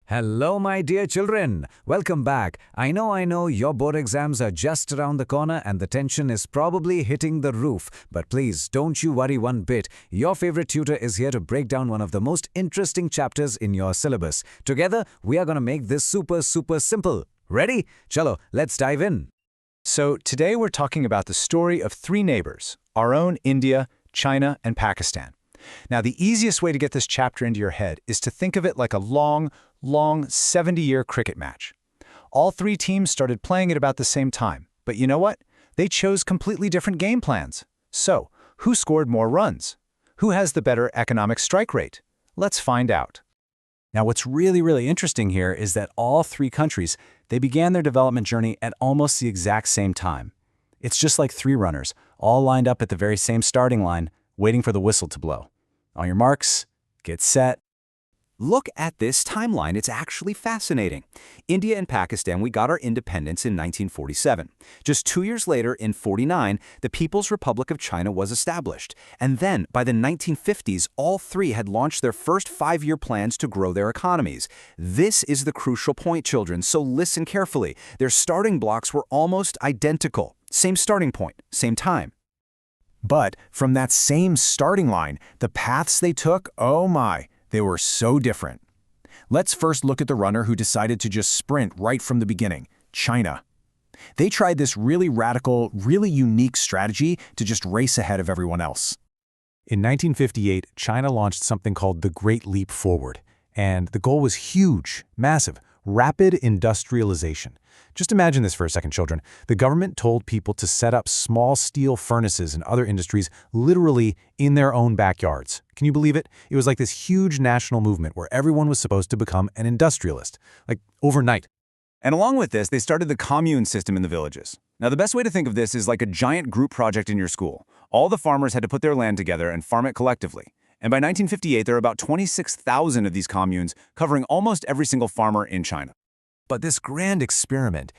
Hello, my dear children. Welcome back. I know, your board exams are just around the corner and the tension is probably hitting the roof. But please, don't you worry one bit. Your favorite tutor is here to break down one of the most interesting chapters in your syllabus. Together, we are going to make this super simple. Ready? Chalo, let's dive in. So today we're talking about the story of three neighbors, our own India, China, and Pakistan. Now, the easiest way to get this chapter into your head is to think of it like a long 70-year cricket match. All three teams started playing at about the same time, but you know what? They chose completely different game plans. So, who scored more runs? Who has the better economic strike rate? Let's find out. Now, what's really interesting here is that all three countries, they began their development journey at almost the exact same time. It's just like three runners, all lined up at the very same starting line, waiting for the whistle to blow. On your marks, get set. Look at this timeline. It's actually fascinating. India and Pakistan, we got our independence in 1947. Just 2 years later, in 49, the People's Republic of China was established. And then, by the 1950s, all three had launched their first 5-year plans to grow their economies. This is the crucial point, children, so listen carefully. Their starting blocks were almost identical. Same starting point, same time. But from that same starting line, the paths they took, oh my, they were so different. Let's first look at the runner who decided to just sprint right from the beginning, China. They tried this really radical, really unique strategy to just race ahead of everyone else. In 1958, China launched something called the Great Leap Forward, and the goal was huge, massive, rapid industrialization. Just imagine this for a second, children. The government told people to set up small steel furnaces and other industries literally in their own backyards. Can you believe it? It was like this huge national movement where everyone was supposed to become an industrialist, like overnight. And along with this, they started the Commune system in the villages. Now, the best way to think of this is like a giant group project in your school. All the farmers had to put their land together and farm it collectively. And by 1958, there were about 26,000 of these communes, covering almost every single farmer in China. But this grand experiment,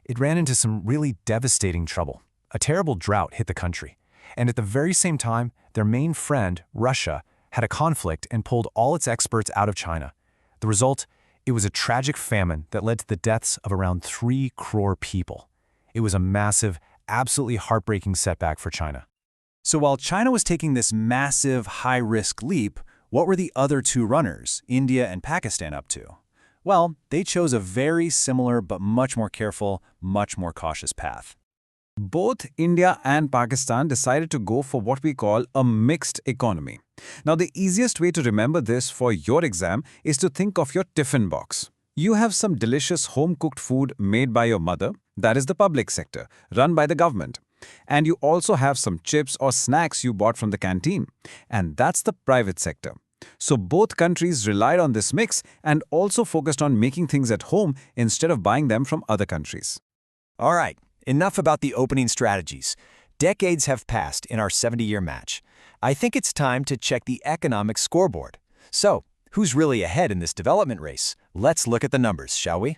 it ran into some really devastating trouble. A terrible drought hit the country. And at the very same time, their main friend, Russia, had a conflict and pulled all its exports out of China. The result? It was a tragic famine that led to the deaths of around 3 crore people. It was a massive, absolutely heartbreaking setback for China. So while China was taking this massive, high-risk leap, what were the other two runners, India and Pakistan, up to? Well, they chose a very similar but much more careful, much more cautious path. Both India and Pakistan decided to go for what we call a mixed economy. Now, the easiest way to remember this for your exam is to think of your tiffin box. You have some delicious home-cooked food made by your mother, that is the public sector, run by the government. And you also have some chips or snacks you bought from the canteen, and that's the private sector. So both countries relied on this mix and also focused on making things at home instead of buying them from other countries. All right, enough about the opening strategies. Decades have passed in our 70-year match. I think it's time to check the economic scoreboard. So, who's really ahead in this development race? Let's look at the numbers, shall we?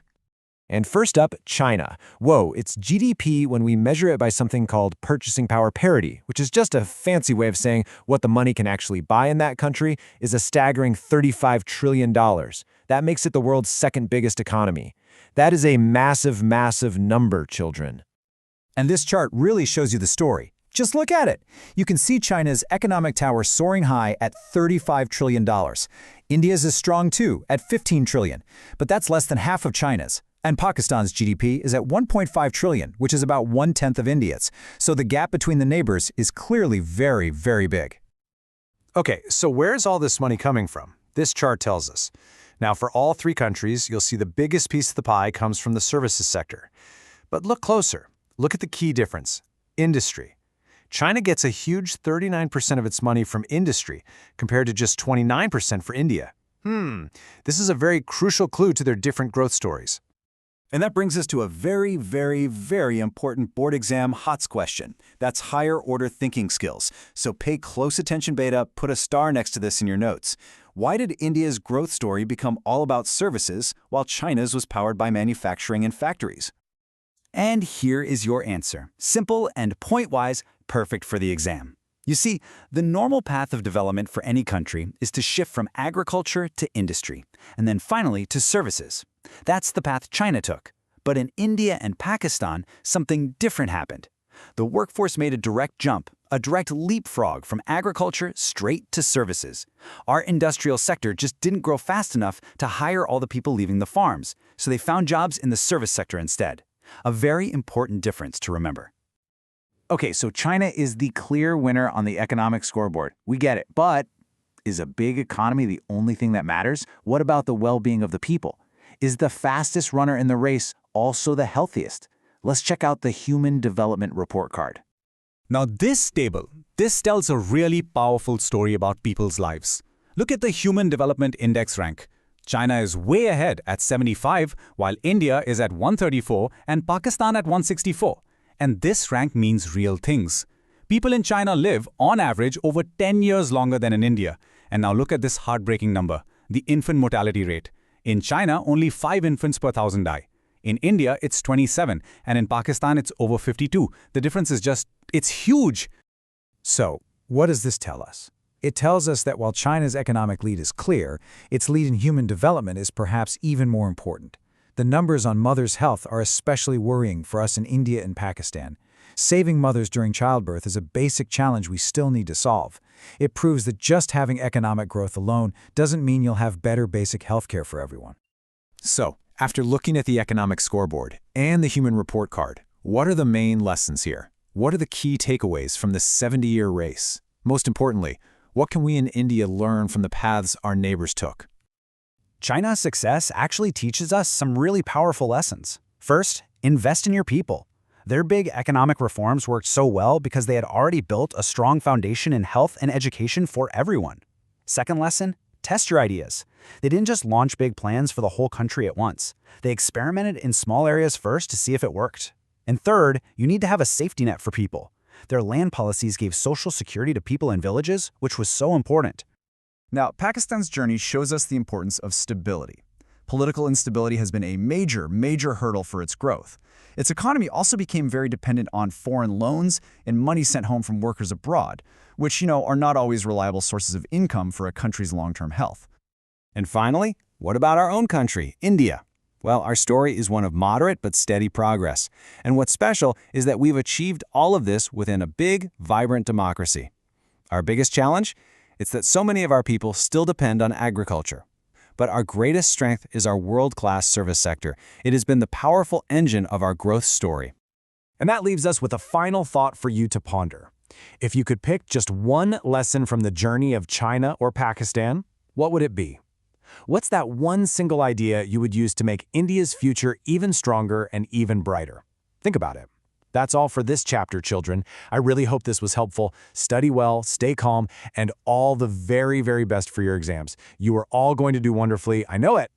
And first up, China. Whoa, it's GDP when we measure it by something called purchasing power parity, which is just a fancy way of saying what the money can actually buy in that country, is a staggering $35 trillion. That makes it the world's second biggest economy. That is a massive number, children. And this chart really shows you the story. Just look at it. You can see China's economic tower soaring high at $35 trillion. India's is strong too, at $15 trillion, but that's less than half of China's. And Pakistan's GDP is at $1.5 trillion, which is about 1/10 of India's. So the gap between the neighbors is clearly very big. Okay, so where's all this money coming from? This chart tells us. Now, for all three countries, you'll see the biggest piece of the pie comes from the services sector. But look closer. Look at the key difference. Industry. China gets a huge 39% of its money from industry, compared to just 29% for India. This is a very crucial clue to their different growth stories. And that brings us to a very important board exam HOTS question. That's higher order thinking skills. So pay close attention, Beta. Put a star next to this in your notes. Why did India's growth story become all about services, while China's was powered by manufacturing and factories? And here is your answer. Simple and point-wise, perfect for the exam. You see, the normal path of development for any country is to shift from agriculture to industry, and then finally to services. That's the path China took. But in India and Pakistan, something different happened. The workforce made a direct jump, a direct leapfrog from agriculture straight to services. Our industrial sector just didn't grow fast enough to hire all the people leaving the farms, so they found jobs in the service sector instead. A very important difference to remember. Okay, so China is the clear winner on the economic scoreboard. We get it. But is a big economy the only thing that matters? What about the well-being of the people? Is the fastest runner in the race also the healthiest? Let's check out the Human Development Report card. Now this table, this tells a really powerful story about people's lives. Look at the Human Development Index rank. China is way ahead at 75, while India is at 134 and Pakistan at 164. And this rank means real things. People in China live, on average, over 10 years longer than in India. And now look at this heartbreaking number, the infant mortality rate. In China, only 5 infants per 1,000 die. In India, it's 27, and in Pakistan, it's over 52. The difference is it's huge. So, what does this tell us? It tells us that while China's economic lead is clear, its lead in human development is perhaps even more important. The numbers on mothers' health are especially worrying for us in India and Pakistan. Saving mothers during childbirth is a basic challenge we still need to solve. It proves that just having economic growth alone doesn't mean you'll have better basic health care for everyone. So, after looking at the economic scoreboard and the human report card, what are the main lessons here? What are the key takeaways from this 70-year race? Most importantly, what can we in India learn from the paths our neighbors took? China's success actually teaches us some really powerful lessons. First, invest in your people. Their big economic reforms worked so well because they had already built a strong foundation in health and education for everyone. Second lesson, test your ideas. They didn't just launch big plans for the whole country at once. They experimented in small areas first to see if it worked. And third, you need to have a safety net for people. Their land policies gave social security to people in villages, which was so important. Now, Pakistan's journey shows us the importance of stability. Political instability has been a major hurdle for its growth. Its economy also became very dependent on foreign loans and money sent home from workers abroad, which, are not always reliable sources of income for a country's long-term health. And finally, what about our own country, India? Well, our story is one of moderate but steady progress. And what's special is that we've achieved all of this within a big, vibrant democracy. Our biggest challenge? It's that so many of our people still depend on agriculture. But our greatest strength is our world-class service sector. It has been the powerful engine of our growth story. And that leaves us with a final thought for you to ponder. If you could pick just one lesson from the journey of China or Pakistan, what would it be? What's that one single idea you would use to make India's future even stronger and even brighter? Think about it. That's all for this chapter, children. I really hope this was helpful. Study well, stay calm, and all the very, very best for your exams. You are all going to do wonderfully. I know it.